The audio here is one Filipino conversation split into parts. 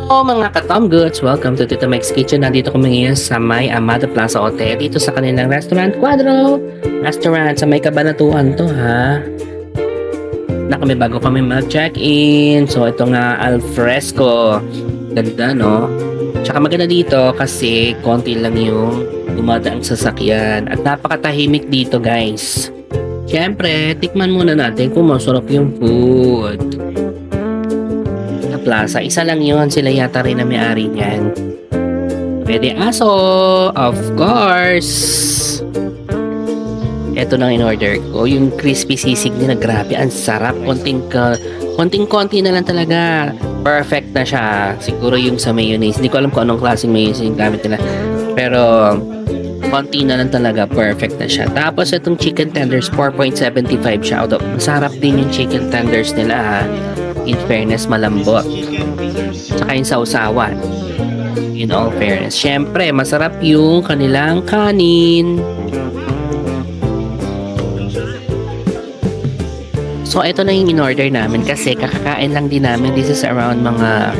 Hello mga ka-Tom Goods! Welcome to Tito Mike's Kitchen. Nandito kami ngayon sa may Amada Plaza Hotel. Dito sa kanilang restaurant, Quadro Restaurant. Sa may Kabanatuan to ha. Na kami bago kami mag-check-in. So ito nga alfresco. Ganda no? Tsaka maganda dito kasi konti lang yung dumadaang sasakyan. At napakatahimik dito guys. Siyempre, tikman muna natin kung masarap yung food. Plaza. Isa lang yun. Sila yata rin na may-ari niyan. Pwede aso. Of course. Ito nang in-order ko. Yung crispy sisig nila. Grabe. Ang sarap. Konting-konti na lang talaga. Perfect na siya. Siguro yung sa mayonnaise. Hindi ko alam kung anong klaseng mayonnaise yung gamit nila. Pero konti na lang talaga. Perfect na siya. Tapos itong chicken tenders 4.75 siya. Masarap din yung chicken tenders nila ha. In fairness, malambot. Saka yung sausawan. In all fairness. Siyempre, masarap yung kanilang kanin. So, ito na yung in-order namin kasi kakakain lang din namin. This is around mga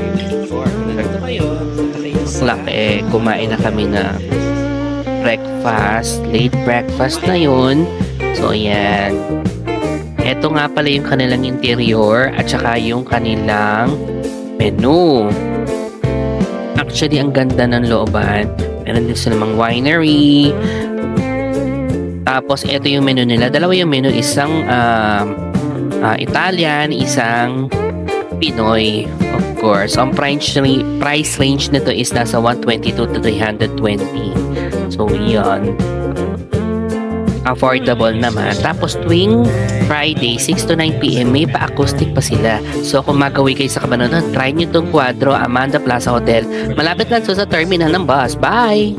o'clock kumain na kami na breakfast. Late breakfast na yun. So, yan. Ito nga pala yung kanilang interior at saka yung kanilang menu. Actually, ang ganda ng looban. Meron din silang winery. Tapos, ito yung menu nila. Dalawa yung menu. Isang Italian, isang Pinoy. Of course. Ang price range nito is nasa 122 to 320. So, yan. Affordable naman. Tapos tuwing Friday, 6 to 9 p.m. may pa-acoustic pa sila. So kung magawi kayo sa Kabanatuan, try nyo itong Quadro Amada Plaza Hotel. Malapit lang sa terminal ng bus. Bye!